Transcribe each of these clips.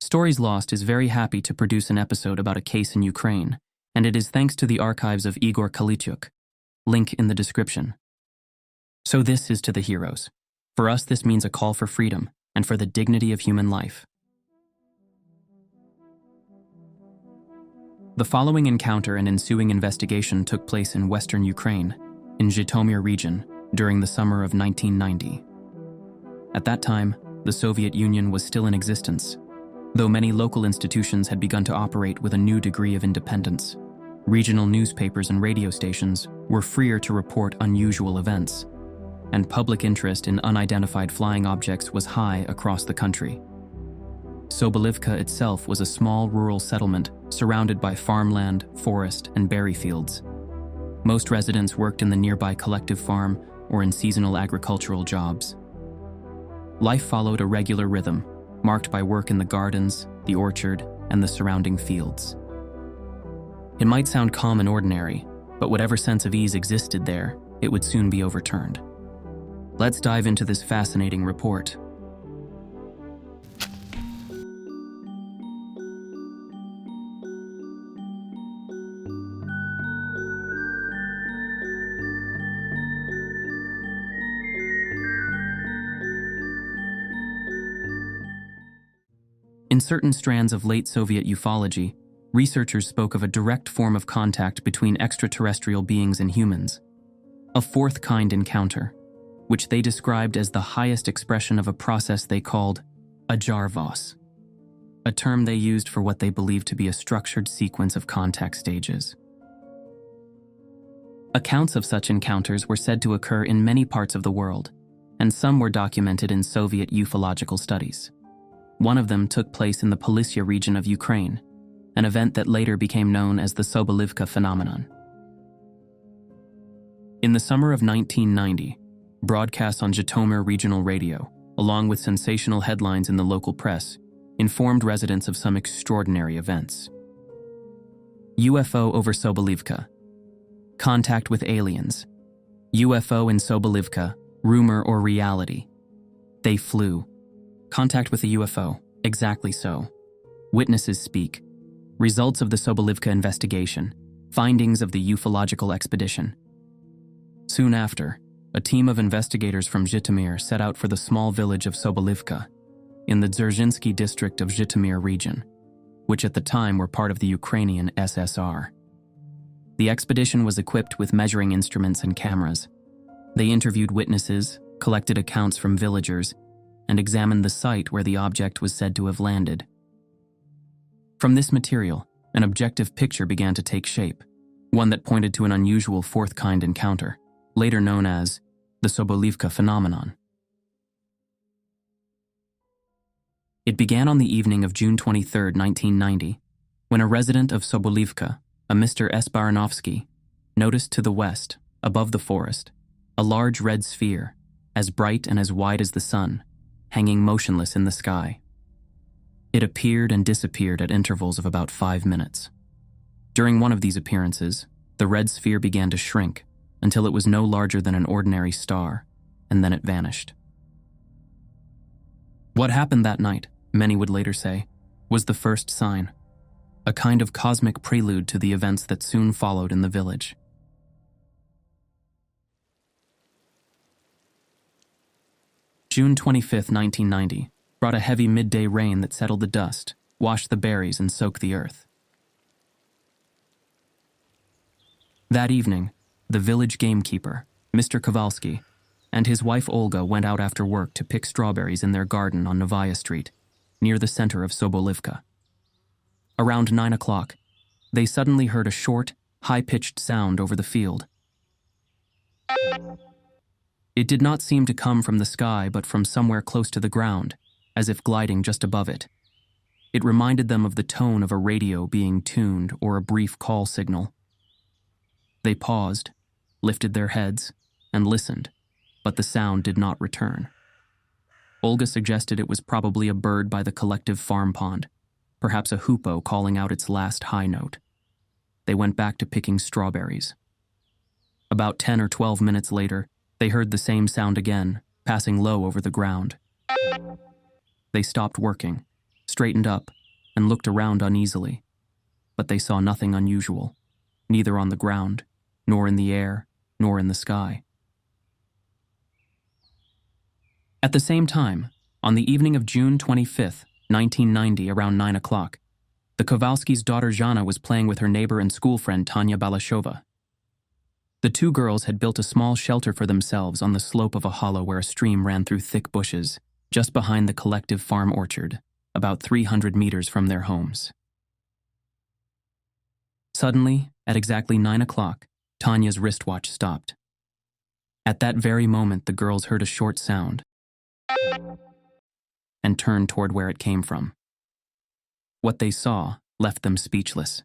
Stories Lost is very happy to produce an episode about a case in Ukraine, and it is thanks to the archives of Igor Kalytyuk. Link in the description. So this is to the heroes. For us, this means a call for freedom and for the dignity of human life. The following encounter and ensuing investigation took place in western Ukraine, in Zhytomyr region, during the summer of 1990. At that time, the Soviet Union was still in existence, though many local institutions had begun to operate with a new degree of independence. Regional newspapers and radio stations were freer to report unusual events, and public interest in unidentified flying objects was high across the country. Sobolivka itself was a small rural settlement surrounded by farmland, forest, and berry fields. Most residents worked in the nearby collective farm or in seasonal agricultural jobs. Life followed a regular rhythm, marked by work in the gardens, the orchard, and the surrounding fields. It might sound calm and ordinary, but whatever sense of ease existed there, it would soon be overturned. Let's dive into this fascinating report. In certain strands of late Soviet ufology, researchers spoke of a direct form of contact between extraterrestrial beings and humans, a fourth kind encounter, which they described as the highest expression of a process they called AЯvOS, a term they used for what they believed to be a structured sequence of contact stages. Accounts of such encounters were said to occur in many parts of the world, and some were documented in Soviet ufological studies. One of them took place in the Polisia region of Ukraine, an event that later became known as the Sobolivka phenomenon. In the summer of 1990, broadcasts on Zhytomyr regional radio, along with sensational headlines in the local press, informed residents of some extraordinary events. UFO over Sobolivka. Contact with aliens. UFO in Sobolivka, rumor or reality. They flew. Contact with a UFO, exactly so. Witnesses speak. Results of the Sobolivka investigation. Findings of the ufological expedition. Soon after, a team of investigators from Zhytomyr set out for the small village of Sobolivka, in the Dzerzhinsky district of Zhytomyr region, which at the time were part of the Ukrainian SSR. The expedition was equipped with measuring instruments and cameras. They interviewed witnesses, collected accounts from villagers, and examined the site where the object was said to have landed. From this material, an objective picture began to take shape, one that pointed to an unusual fourth kind encounter, later known as the Sobolivka phenomenon. It began on the evening of June 23, 1990, when a resident of Sobolivka, a Mr. S. Baranovsky, noticed to the west, above the forest, a large red sphere, as bright and as wide as the sun, hanging motionless in the sky. It appeared and disappeared at intervals of about 5 minutes. During one of these appearances, the red sphere began to shrink until it was no larger than an ordinary star, and then it vanished. What happened that night, many would later say, was the first sign, a kind of cosmic prelude to the events that soon followed in the village. June 25, 1990, brought a heavy midday rain that settled the dust, washed the berries, and soaked the earth. That evening, the village gamekeeper, Mr. Kowalski, and his wife Olga went out after work to pick strawberries in their garden on Novaya Street, near the center of Sobolivka. Around 9 o'clock, they suddenly heard a short, high-pitched sound over the field. It did not seem to come from the sky but from somewhere close to the ground, as if gliding just above it. It reminded them of the tone of a radio being tuned or a brief call signal. They paused, lifted their heads, and listened, but the sound did not return. Olga suggested it was probably a bird by the collective farm pond, perhaps a hoopoe calling out its last high note. They went back to picking strawberries. About 10 or 12 minutes later, they heard the same sound again, passing low over the ground. They stopped working, straightened up, and looked around uneasily. But they saw nothing unusual, neither on the ground, nor in the air, nor in the sky. At the same time, on the evening of June 25th, 1990, around 9 o'clock, the Kowalski's daughter Zhana was playing with her neighbor and school friend Tanya Balashova. The two girls had built a small shelter for themselves on the slope of a hollow where a stream ran through thick bushes, just behind the collective farm orchard, about 300 meters from their homes. Suddenly, at exactly 9 o'clock, Tanya's wristwatch stopped. At that very moment, the girls heard a short sound and turned toward where it came from. What they saw left them speechless.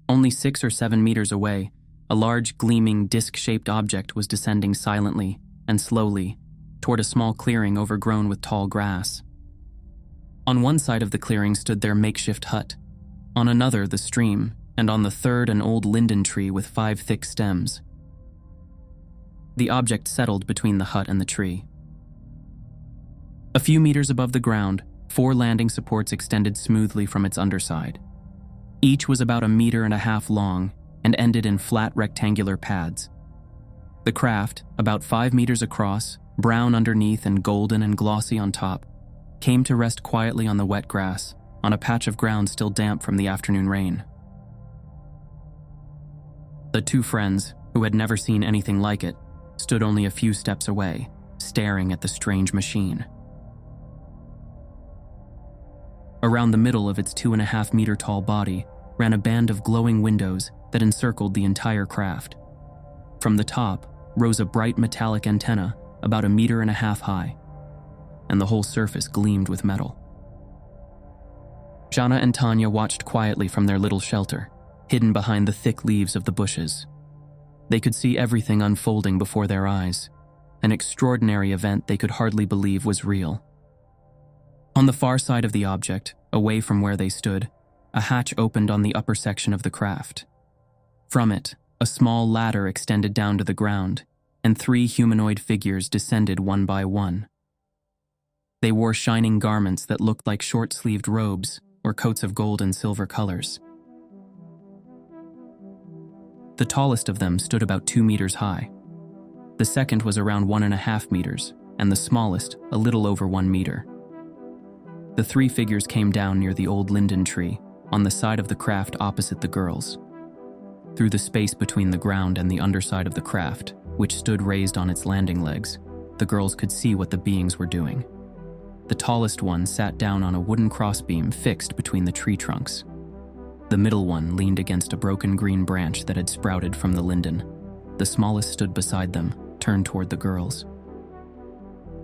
Only 6 or 7 meters away, a large, gleaming, disc-shaped object was descending silently and slowly toward a small clearing overgrown with tall grass. On one side of the clearing stood their makeshift hut, on another the stream, and on the third an old linden tree with 5 thick stems. The object settled between the hut and the tree. A few meters above the ground, 4 landing supports extended smoothly from its underside. Each was about 1.5 meters long and ended in flat rectangular pads. The craft, about 5 meters across, brown underneath and golden and glossy on top, came to rest quietly on the wet grass, on a patch of ground still damp from the afternoon rain. The two friends, who had never seen anything like it, stood only a few steps away, staring at the strange machine. Around the middle of its 2.5-meter tall body ran a band of glowing windows that encircled the entire craft. From the top rose a bright metallic antenna about 1.5 meters high, and the whole surface gleamed with metal. Zhana and Tanya watched quietly from their little shelter, hidden behind the thick leaves of the bushes. They could see everything unfolding before their eyes, an extraordinary event they could hardly believe was real. On the far side of the object, away from where they stood, a hatch opened on the upper section of the craft. From it, a small ladder extended down to the ground, and 3 humanoid figures descended one by one. They wore shining garments that looked like short-sleeved robes or coats of gold and silver colors. The tallest of them stood about 2 meters high. The second was around 1.5 meters, and the smallest a little over 1 meter. The 3 figures came down near the old linden tree, on the side of the craft opposite the girls. Through the space between the ground and the underside of the craft, which stood raised on its landing legs, the girls could see what the beings were doing. The tallest one sat down on a wooden crossbeam fixed between the tree trunks. The middle one leaned against a broken green branch that had sprouted from the linden. The smallest stood beside them, turned toward the girls.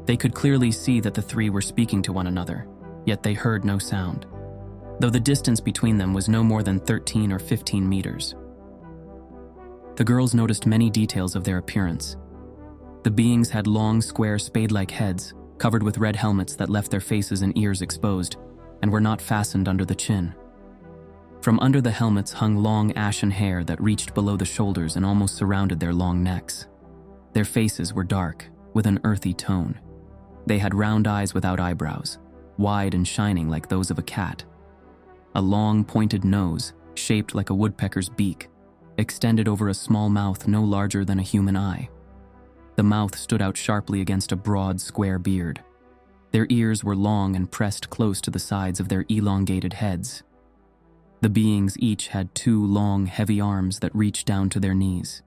They could clearly see that the 3 were speaking to one another, yet they heard no sound, though the distance between them was no more than 13 or 15 meters. The girls noticed many details of their appearance. The beings had long, square, spade-like heads, covered with red helmets that left their faces and ears exposed, and were not fastened under the chin. From under the helmets hung long ashen hair that reached below the shoulders and almost surrounded their long necks. Their faces were dark, with an earthy tone. They had round eyes without eyebrows, wide and shining like those of a cat. A long, pointed nose, shaped like a woodpecker's beak, extended over a small mouth no larger than a human eye. The mouth stood out sharply against a broad, square beard. Their ears were long and pressed close to the sides of their elongated heads. The beings each had 2 long, heavy arms that reached down to their knees.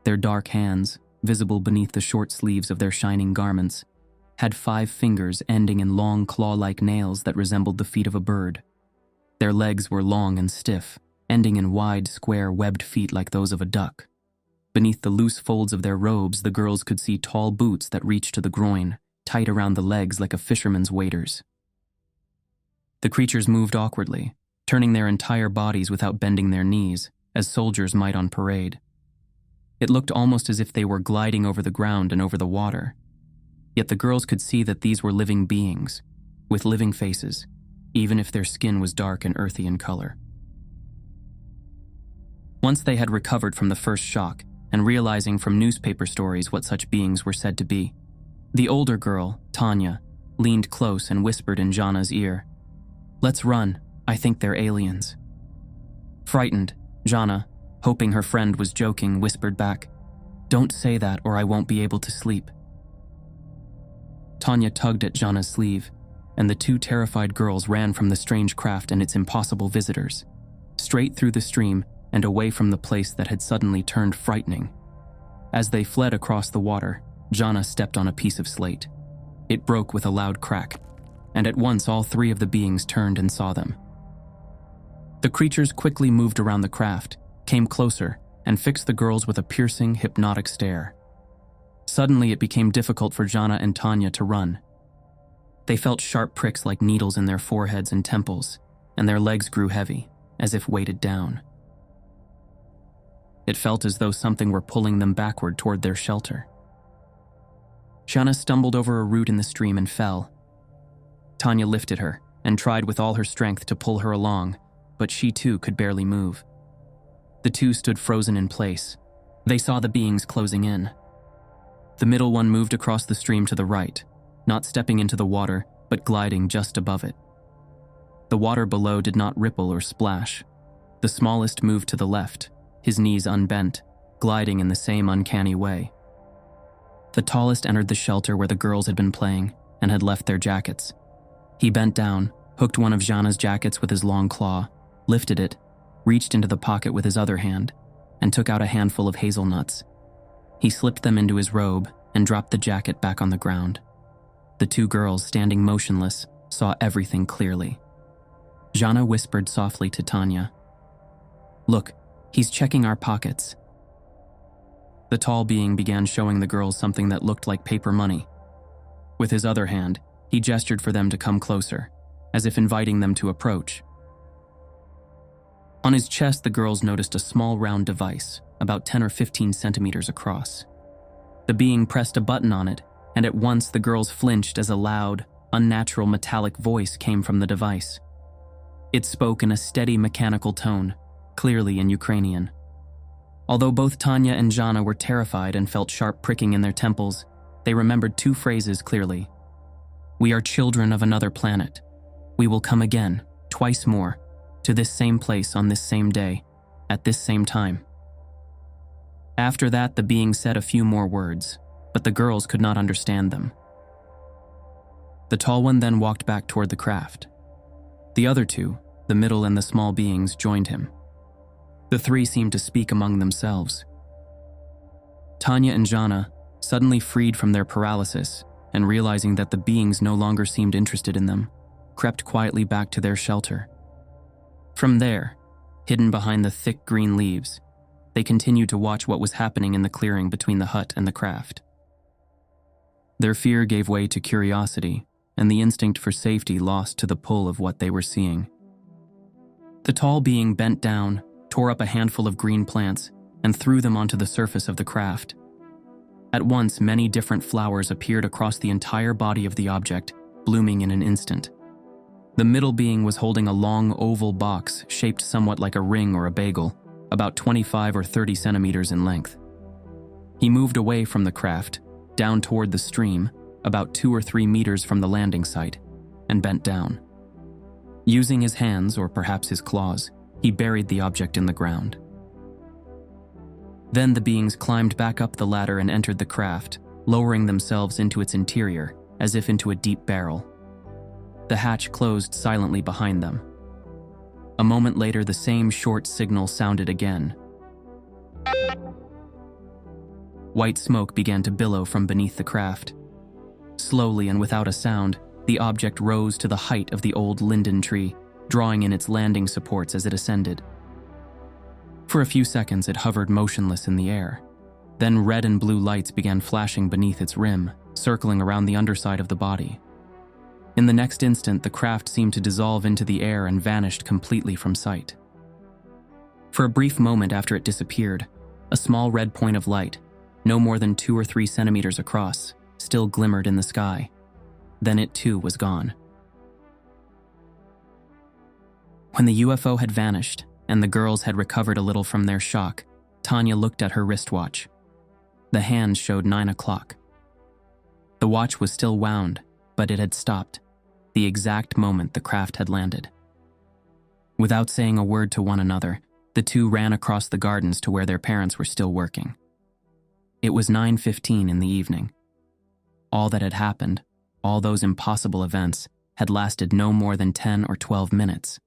Their dark hands, visible beneath the short sleeves of their shining garments, had 5 fingers ending in long claw-like nails that resembled the feet of a bird. Their legs were long and stiff, ending in wide, square, webbed feet like those of a duck. Beneath the loose folds of their robes, the girls could see tall boots that reached to the groin, tight around the legs like a fisherman's waders. The creatures moved awkwardly, turning their entire bodies without bending their knees, as soldiers might on parade. It looked almost as if they were gliding over the ground and over the water. Yet the girls could see that these were living beings, with living faces, even if their skin was dark and earthy in color. Once they had recovered from the first shock, and realizing from newspaper stories what such beings were said to be, the older girl, Tanya, leaned close and whispered in Jana's ear, "Let's run. I think they're aliens." Frightened, Jana, hoping her friend was joking, whispered back, "Don't say that or I won't be able to sleep." Tanya tugged at Jana's sleeve, and the two terrified girls ran from the strange craft and its impossible visitors, straight through the stream and away from the place that had suddenly turned frightening. As they fled across the water, Jana stepped on a piece of slate. It broke with a loud crack, and at once all three of the beings turned and saw them. The creatures quickly moved around the craft, came closer, and fixed the girls with a piercing, hypnotic stare. Suddenly, it became difficult for Jana and Tanya to run. They felt sharp pricks like needles in their foreheads and temples, and their legs grew heavy, as if weighted down. It felt as though something were pulling them backward toward their shelter. Jana stumbled over a root in the stream and fell. Tanya lifted her and tried with all her strength to pull her along, but she too could barely move. The two stood frozen in place. They saw the beings closing in. The middle one moved across the stream to the right, not stepping into the water, but gliding just above it. The water below did not ripple or splash. The smallest moved to the left, his knees unbent, gliding in the same uncanny way. The tallest entered the shelter where the girls had been playing and had left their jackets. He bent down, hooked one of Jana's jackets with his long claw, lifted it, reached into the pocket with his other hand, and took out a handful of hazelnuts. He slipped them into his robe and dropped the jacket back on the ground. The two girls, standing motionless, saw everything clearly. Jana whispered softly to Tanya, "Look, he's checking our pockets." The tall being began showing the girls something that looked like paper money. With his other hand, he gestured for them to come closer, as if inviting them to approach. On his chest, the girls noticed a small round device, about 10 or 15 centimeters across. The being pressed a button on it, and at once the girls flinched as a loud, unnatural metallic voice came from the device. It spoke in a steady mechanical tone, clearly in Ukrainian. Although both Tanya and Jana were terrified and felt sharp pricking in their temples, they remembered two phrases clearly. "We are children of another planet. We will come again, twice more, to this same place on this same day, at this same time." After that, the being said a few more words, but the girls could not understand them. The tall one then walked back toward the craft. The other two, the middle and the small beings, joined him. The three seemed to speak among themselves. Tanya and Jana, suddenly freed from their paralysis and realizing that the beings no longer seemed interested in them, crept quietly back to their shelter. From there, hidden behind the thick green leaves, they continued to watch what was happening in the clearing between the hut and the craft. Their fear gave way to curiosity, and the instinct for safety lost to the pull of what they were seeing. The tall being bent down, tore up a handful of green plants, and threw them onto the surface of the craft. At once, many different flowers appeared across the entire body of the object, blooming in an instant. The middle being was holding a long oval box shaped somewhat like a ring or a bagel, about 25 or 30 centimeters in length. He moved away from the craft, down toward the stream, about 2 or 3 meters from the landing site, and bent down. Using his hands, or perhaps his claws, he buried the object in the ground. Then the beings climbed back up the ladder and entered the craft, lowering themselves into its interior, as if into a deep barrel. The hatch closed silently behind them. A moment later, the same short signal sounded again. White smoke began to billow from beneath the craft. Slowly and without a sound, the object rose to the height of the old linden tree, drawing in its landing supports as it ascended. For a few seconds, it hovered motionless in the air. Then red and blue lights began flashing beneath its rim, circling around the underside of the body. In the next instant, the craft seemed to dissolve into the air and vanished completely from sight. For a brief moment after it disappeared, a small red point of light, no more than 2 or 3 centimeters across, still glimmered in the sky. Then it too was gone. When the UFO had vanished and the girls had recovered a little from their shock, Tanya looked at her wristwatch. The hands showed 9 o'clock. The watch was still wound, but it had stopped, the exact moment the craft had landed. Without saying a word to one another, the two ran across the gardens to where their parents were still working. It was 9:15 in the evening. All that had happened, all those impossible events, had lasted no more than 10 or 12 minutes.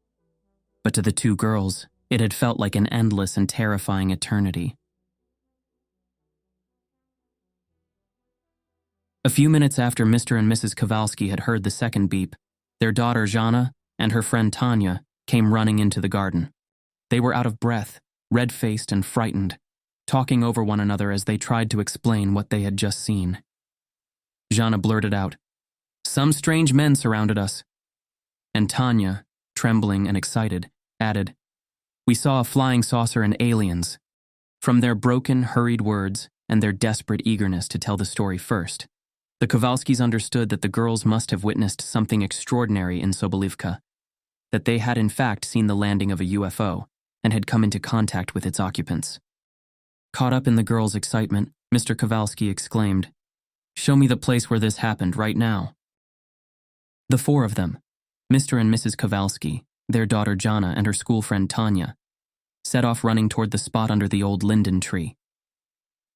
But to the two girls, it had felt like an endless and terrifying eternity. A few minutes after Mr. and Mrs. Kowalski had heard the second beep, their daughter Zhana and her friend Tanya came running into the garden. They were out of breath, red-faced and frightened, talking over one another as they tried to explain what they had just seen. Zhana blurted out, "Some strange men surrounded us." And Tanya, trembling and excited, added, "We saw a flying saucer and aliens." From their broken, hurried words and their desperate eagerness to tell the story first, the Kowalskis understood that the girls must have witnessed something extraordinary in Sobolivka, that they had in fact seen the landing of a UFO and had come into contact with its occupants. Caught up in the girls' excitement, Mr. Kowalski exclaimed, "Show me the place where this happened right now." The four of them, Mr. and Mrs. Kowalski, their daughter Jana, and her school friend Tanya, set off running toward the spot under the old linden tree.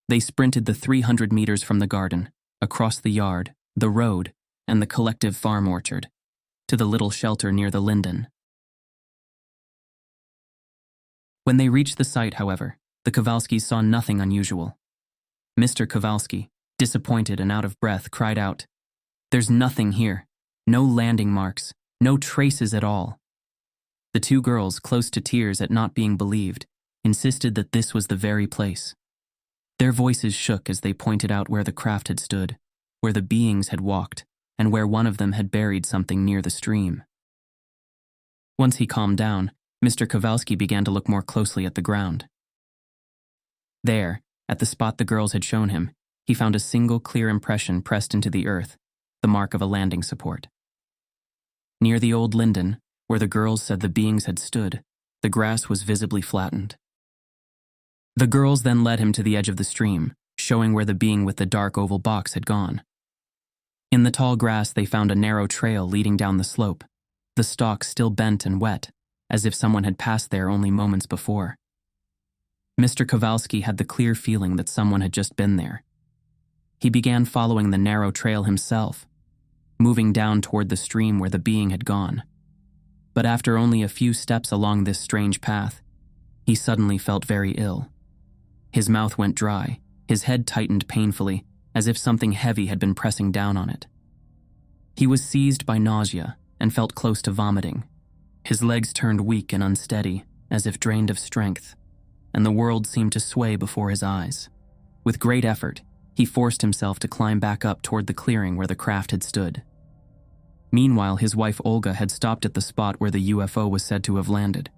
They sprinted the 300 meters from the garden, across the yard, the road, and the collective farm orchard, to the little shelter near the linden. When they reached the site, however, the Kowalskis saw nothing unusual. Mr. Kowalski, disappointed and out of breath, cried out, "There's nothing here. No landing marks, no traces at all." The two girls, close to tears at not being believed, insisted that this was the very place. Their voices shook as they pointed out where the craft had stood, where the beings had walked, and where one of them had buried something near the stream. Once he calmed down, Mr. Kowalski began to look more closely at the ground. There, at the spot the girls had shown him, he found a single clear impression pressed into the earth, the mark of a landing support. Near the old linden, where the girls said the beings had stood, the grass was visibly flattened. The girls then led him to the edge of the stream, showing where the being with the dark oval box had gone. In the tall grass, they found a narrow trail leading down the slope, the stalk still bent and wet, as if someone had passed there only moments before. Mr. Kowalski had the clear feeling that someone had just been there. He began following the narrow trail himself, moving down toward the stream where the being had gone. But after only a few steps along this strange path, he suddenly felt very ill. His mouth went dry, his head tightened painfully, as if something heavy had been pressing down on it. He was seized by nausea and felt close to vomiting. His legs turned weak and unsteady, as if drained of strength, and the world seemed to sway before his eyes. With great effort, he forced himself to climb back up toward the clearing where the craft had stood. Meanwhile, his wife Olga had stopped at the spot where the UFO was said to have landed.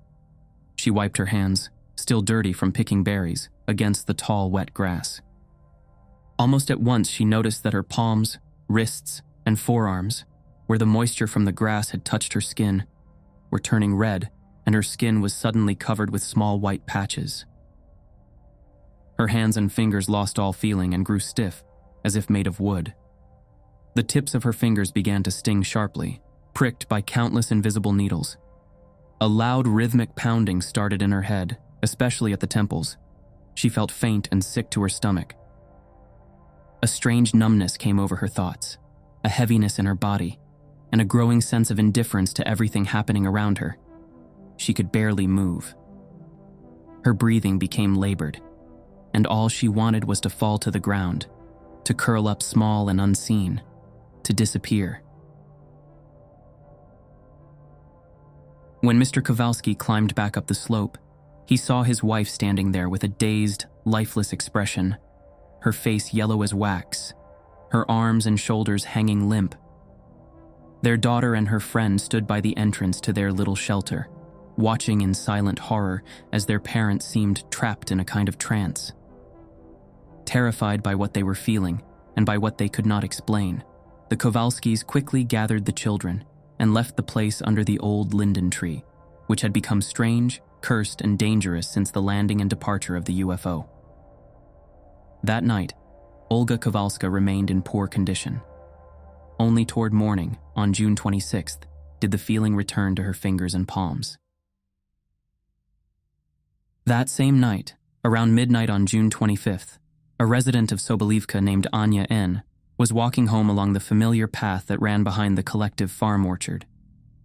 She wiped her hands, still dirty from picking berries, against the tall, wet grass. Almost at once, she noticed that her palms, wrists, and forearms, where the moisture from the grass had touched her skin, were turning red, and her skin was suddenly covered with small white patches. Her hands and fingers lost all feeling and grew stiff, as if made of wood. The tips of her fingers began to sting sharply, pricked by countless invisible needles. A loud rhythmic pounding started in her head, especially at the temples. She felt faint and sick to her stomach. A strange numbness came over her thoughts, a heaviness in her body, and a growing sense of indifference to everything happening around her. She could barely move. Her breathing became labored, and all she wanted was to fall to the ground, to curl up small and unseen, to disappear. When Mr. Kowalski climbed back up the slope, he saw his wife standing there with a dazed, lifeless expression, her face yellow as wax, her arms and shoulders hanging limp. Their daughter and her friend stood by the entrance to their little shelter, watching in silent horror as their parents seemed trapped in a kind of trance. Terrified by what they were feeling and by what they could not explain, the Kowalskis quickly gathered the children and left the place under the old linden tree, which had become strange, cursed, and dangerous since the landing and departure of the UFO. That night, Olga Kowalska remained in poor condition. Only toward morning, on June 26th, did the feeling return to her fingers and palms. That same night, around midnight on June 25th, a resident of Sobolivka named Anya N. was walking home along the familiar path that ran behind the collective farm orchard.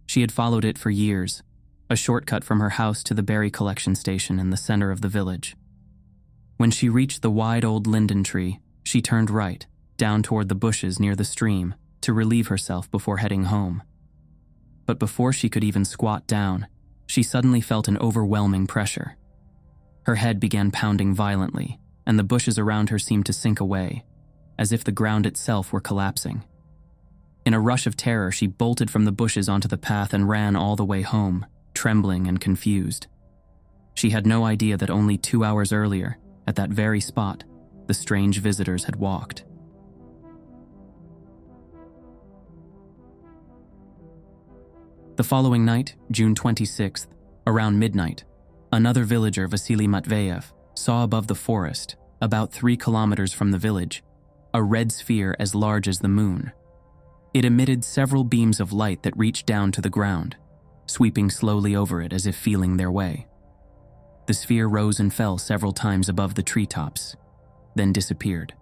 She had followed it for years, a shortcut from her house to the berry collection station in the center of the village. When she reached the wide old linden tree, she turned right, down toward the bushes near the stream, to relieve herself before heading home. But before she could even squat down, she suddenly felt an overwhelming pressure. Her head began pounding violently, and the bushes around her seemed to sink away, as if the ground itself were collapsing. In a rush of terror, she bolted from the bushes onto the path and ran all the way home, trembling and confused. She had no idea that only 2 hours earlier, at that very spot, the strange visitors had walked. The following night, June 26th, around midnight, another villager, Vasily Matveyev, saw above the forest, about 3 kilometers from the village, a red sphere as large as the moon. It emitted several beams of light that reached down to the ground, sweeping slowly over it as if feeling their way. The sphere rose and fell several times above the treetops, then disappeared.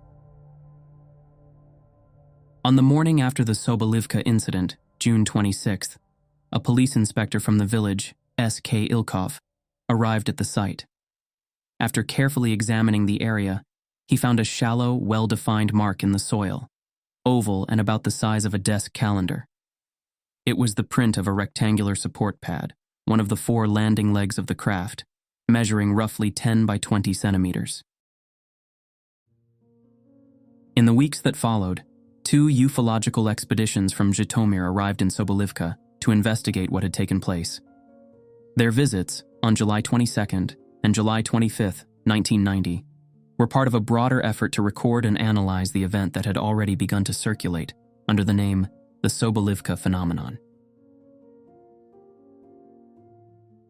On the morning after the Sobolivka incident, June 26th, a police inspector from the village, S.K. Ilkov, arrived at the site. After carefully examining the area, he found a shallow, well-defined mark in the soil, oval and about the size of a desk calendar. It was the print of a rectangular support pad, one of the 4 landing legs of the craft, measuring roughly 10 by 20 centimeters. In the weeks that followed, 2 ufological expeditions from Zhytomyr arrived in Sobolivka to investigate what had taken place. Their visits, on July 22nd and July 25th, 1990, were part of a broader effort to record and analyze the event that had already begun to circulate under the name the Sobolivka phenomenon.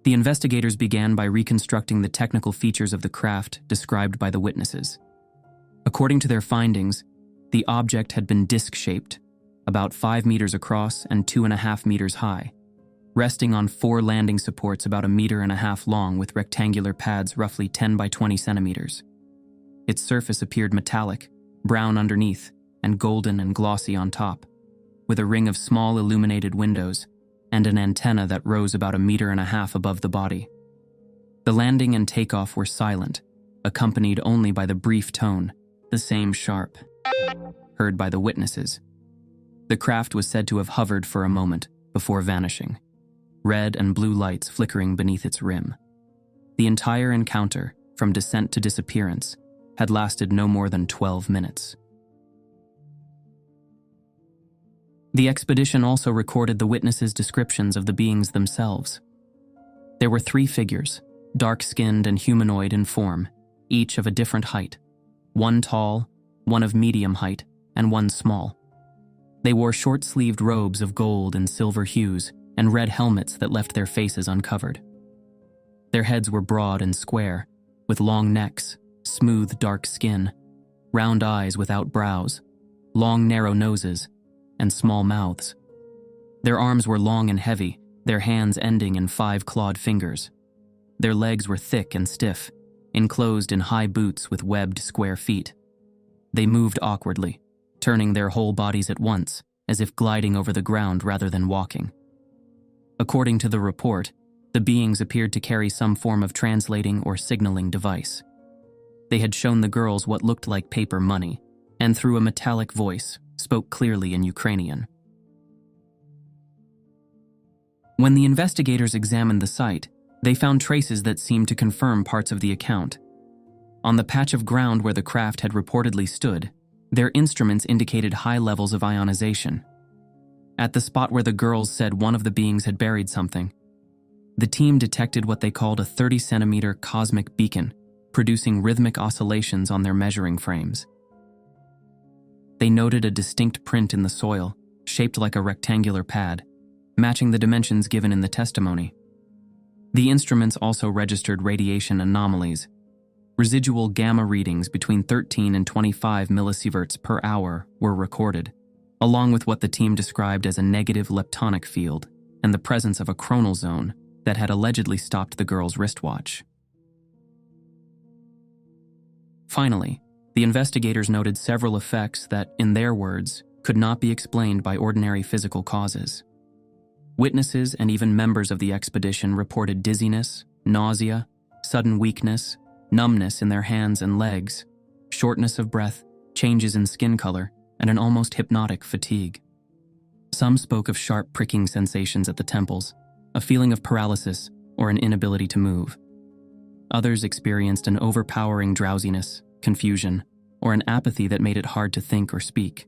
The investigators began by reconstructing the technical features of the craft described by the witnesses. According to their findings, the object had been disc-shaped, about 5 meters across and 2.5 meters high, resting on 4 landing supports about 1.5 meters long with rectangular pads roughly 10 by 20 centimeters. Its surface appeared metallic, brown underneath, and golden and glossy on top, with a ring of small illuminated windows and an antenna that rose about 1.5 meters above the body. The landing and takeoff were silent, accompanied only by the brief tone, the same sharp, heard by the witnesses. The craft was said to have hovered for a moment before vanishing, red and blue lights flickering beneath its rim. The entire encounter, from descent to disappearance, had lasted no more than 12 minutes. The expedition also recorded the witnesses' descriptions of the beings themselves. There were 3 figures, dark-skinned and humanoid in form, each of a different height, one tall, one of medium height, and one small. They wore short-sleeved robes of gold and silver hues and red helmets that left their faces uncovered. Their heads were broad and square, with long necks, smooth dark skin, round eyes without brows, long narrow noses, and small mouths. Their arms were long and heavy, their hands ending in 5 clawed fingers. Their legs were thick and stiff, enclosed in high boots with webbed square feet. They moved awkwardly, turning their whole bodies at once, as if gliding over the ground rather than walking. According to the report, the beings appeared to carry some form of translating or signaling device. They had shown the girls what looked like paper money, and through a metallic voice, spoke clearly in Ukrainian. When the investigators examined the site, they found traces that seemed to confirm parts of the account. On the patch of ground where the craft had reportedly stood, their instruments indicated high levels of ionization. At the spot where the girls said one of the beings had buried something, the team detected what they called a 30-centimeter cosmic beacon, producing rhythmic oscillations on their measuring frames. They noted a distinct print in the soil, shaped like a rectangular pad, matching the dimensions given in the testimony. The instruments also registered radiation anomalies. Residual gamma readings between 13 and 25 millisieverts per hour were recorded, along with what the team described as a negative leptonic field and the presence of a chronal zone that had allegedly stopped the girl's wristwatch. Finally, the investigators noted several effects that, in their words, could not be explained by ordinary physical causes. Witnesses and even members of the expedition reported dizziness, nausea, sudden weakness, numbness in their hands and legs, shortness of breath, changes in skin color, and an almost hypnotic fatigue. Some spoke of sharp pricking sensations at the temples, a feeling of paralysis, or an inability to move. Others experienced an overpowering drowsiness, confusion, or an apathy that made it hard to think or speak.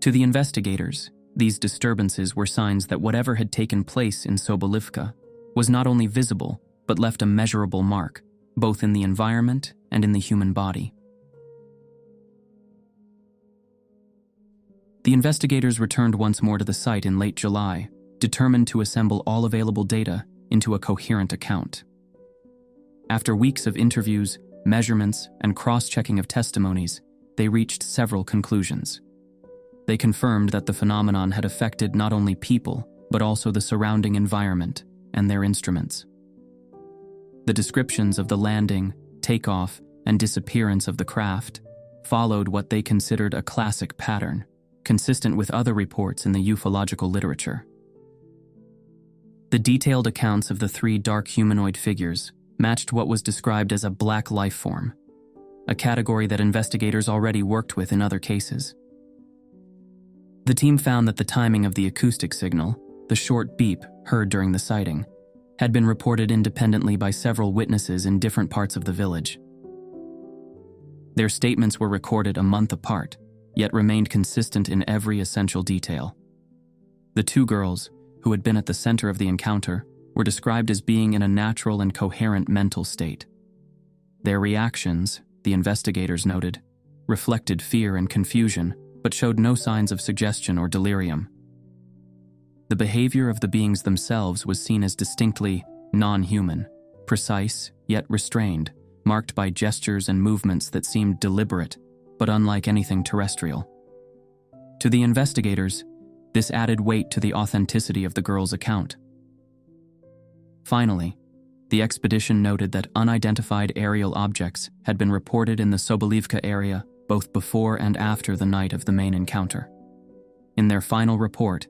To the investigators, these disturbances were signs that whatever had taken place in Sobolivka was not only visible, but left a measurable mark, both in the environment and in the human body. The investigators returned once more to the site in late July, determined to assemble all available data into a coherent account. After weeks of interviews, measurements, and cross-checking of testimonies, they reached several conclusions. They confirmed that the phenomenon had affected not only people, but also the surrounding environment and their instruments. The descriptions of the landing, takeoff, and disappearance of the craft followed what they considered a classic pattern, consistent with other reports in the ufological literature. The detailed accounts of the three dark humanoid figures matched what was described as a black life form, a category that investigators already worked with in other cases. The team found that the timing of the acoustic signal, the short beep heard during the sighting, had been reported independently by several witnesses in different parts of the village. Their statements were recorded a month apart, yet remained consistent in every essential detail. The two girls, who had been at the center of the encounter, were described as being in a natural and coherent mental state. Their reactions, the investigators noted, reflected fear and confusion, but showed no signs of suggestion or delirium. The behavior of the beings themselves was seen as distinctly non-human, precise yet restrained, marked by gestures and movements that seemed deliberate, but unlike anything terrestrial. To the investigators, this added weight to the authenticity of the girls' account. Finally, the expedition noted that unidentified aerial objects had been reported in the Sobolivka area both before and after the night of the main encounter. In their final report,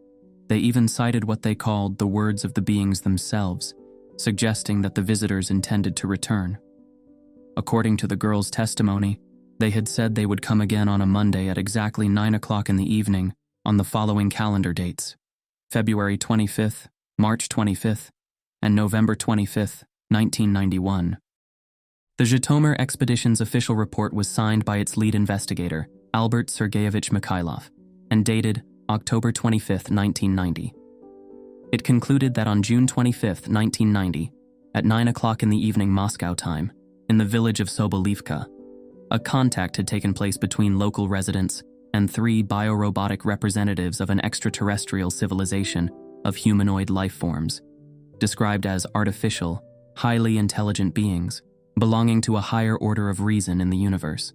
they even cited what they called the words of the beings themselves, suggesting that the visitors intended to return. According to the girls' testimony, they had said they would come again on a Monday at exactly 9 o'clock in the evening on the following calendar dates: February 25th, March 25th, and November 25th, 1991. The Zhytomyr expedition's official report was signed by its lead investigator, Albert Sergeyevich Mikhailov, and dated October 25, 1990. It concluded that on June 25, 1990, at 9 o'clock in the evening Moscow time, in the village of Sobolivka, a contact had taken place between local residents and 3 biorobotic representatives of an extraterrestrial civilization of humanoid life forms, described as artificial, highly intelligent beings belonging to a higher order of reason in the universe.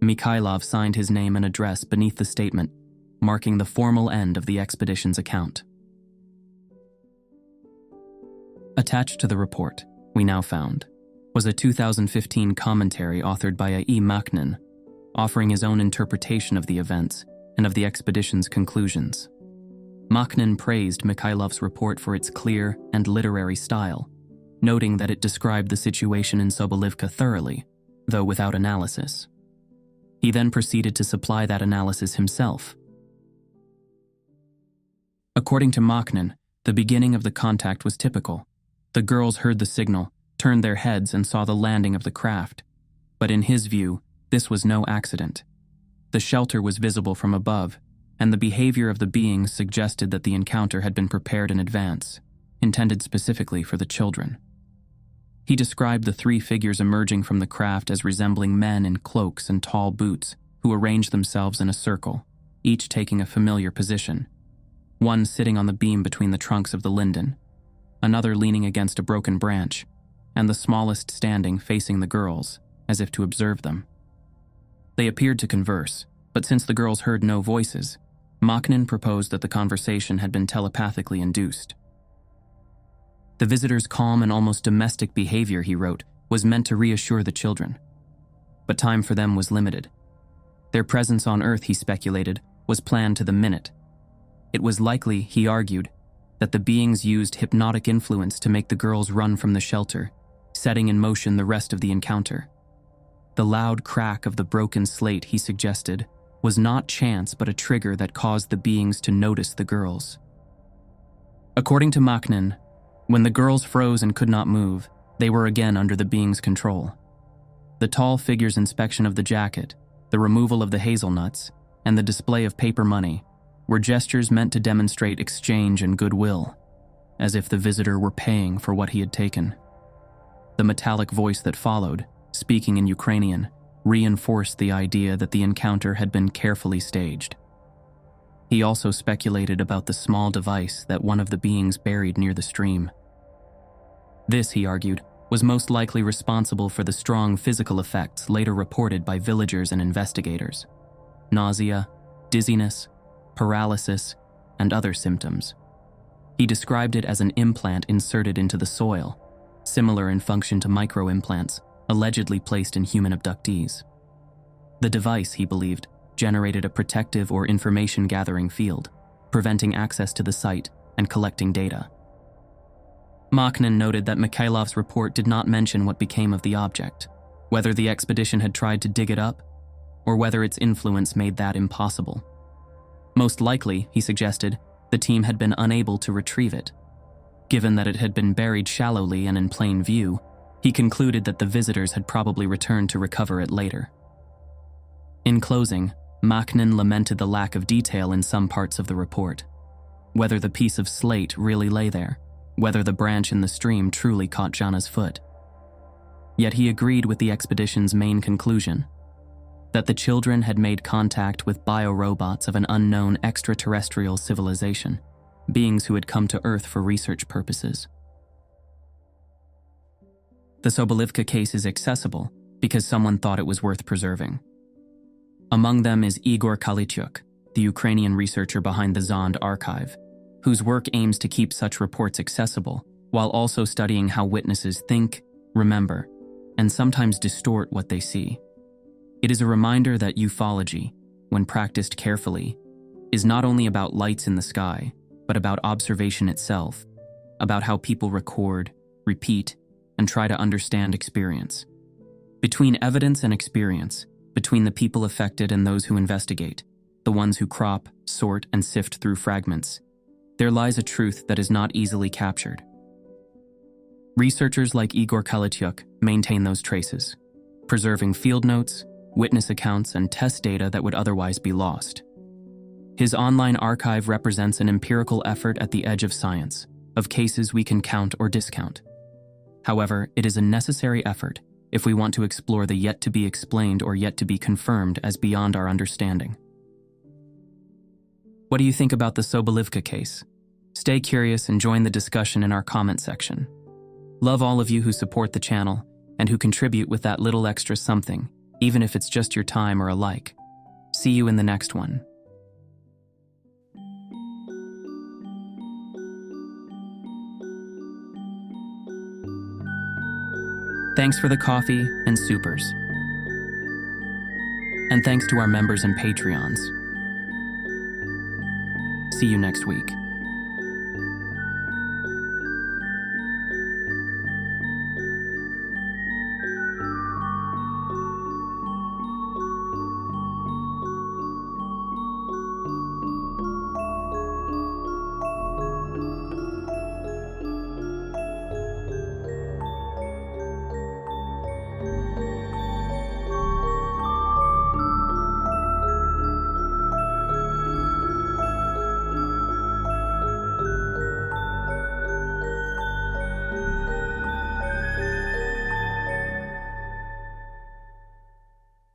Mikhailov signed his name and address beneath the statement, marking the formal end of the expedition's account. Attached to the report, we now found, was a 2015 commentary authored by A.E. Makhnin, offering his own interpretation of the events and of the expedition's conclusions. Makhnin praised Mikhailov's report for its clear and literary style, noting that it described the situation in Sobolivka thoroughly, though without analysis. He then proceeded to supply that analysis himself. According to Makhnin, the beginning of the contact was typical. The girls heard the signal, turned their heads, and saw the landing of the craft. But in his view, this was no accident. The shelter was visible from above, and the behavior of the beings suggested that the encounter had been prepared in advance, intended specifically for the children. He described the 3 figures emerging from the craft as resembling men in cloaks and tall boots who arranged themselves in a circle, each taking a familiar position. One sitting on the beam between the trunks of the linden, another leaning against a broken branch, and the smallest standing facing the girls, as if to observe them. They appeared to converse, But since the girls heard no voices, Machnin proposed that the conversation had been telepathically induced. The visitors' calm and almost domestic behavior, he wrote, was meant to reassure the children. But time for them was limited. Their presence on Earth, he speculated, was planned to the minute. It was likely, he argued, that the beings used hypnotic influence to make the girls run from the shelter, setting in motion the rest of the encounter. The loud crack of the broken slate, he suggested, was not chance but a trigger that caused the beings to notice the girls. According to Machnin, when the girls froze and could not move, they were again under the beings' control. The tall figure's inspection of the jacket, the removal of the hazelnuts, and the display of paper money were gestures meant to demonstrate exchange and goodwill, as if the visitor were paying for what he had taken. The metallic voice that followed, speaking in Ukrainian, reinforced the idea that the encounter had been carefully staged. He also speculated about the small device that one of the beings buried near the stream. This, he argued, was most likely responsible for the strong physical effects later reported by villagers and investigators: nausea, dizziness, paralysis, and other symptoms. He described it as an implant inserted into the soil, similar in function to microimplants allegedly placed in human abductees. The device, he believed, generated a protective or information-gathering field, preventing access to the site and collecting data. Machnin noted that Mikhailov's report did not mention what became of the object, whether the expedition had tried to dig it up, or whether its influence made that impossible. Most likely, he suggested, the team had been unable to retrieve it. Given that it had been buried shallowly and in plain view, he concluded that the visitors had probably returned to recover it later. In closing, Machnin lamented the lack of detail in some parts of the report. Whether the piece of slate really lay there, whether the branch in the stream truly caught Jana's foot. Yet he agreed with the expedition's main conclusion, that the children had made contact with biorobots of an unknown extraterrestrial civilization, beings who had come to Earth for research purposes. The Sobolivka case is accessible because someone thought it was worth preserving. Among them is Igor Kalytyuk, the Ukrainian researcher behind the Zond archive, whose work aims to keep such reports accessible while also studying how witnesses think, remember, and sometimes distort what they see. It is a reminder that ufology, when practiced carefully, is not only about lights in the sky, but about observation itself, about how people record, repeat, and try to understand experience. Between evidence and experience, between the people affected and those who investigate, the ones who crop, sort, and sift through fragments, there lies a truth that is not easily captured. Researchers like Igor Kalytyuk maintain those traces, preserving field notes, witness accounts, and test data that would otherwise be lost. His online archive represents an empirical effort at the edge of science, of cases we can count or discount. However, it is a necessary effort if we want to explore the yet-to-be-explained or yet-to-be-confirmed as beyond our understanding. What do you think about the Sobolivka case? Stay curious and join the discussion in our comment section. Love all of you who support the channel and who contribute with that little extra something, even if it's just your time or a like. See you in the next one. Thanks for the coffee and supers. And thanks to our members and Patreons. See you next week.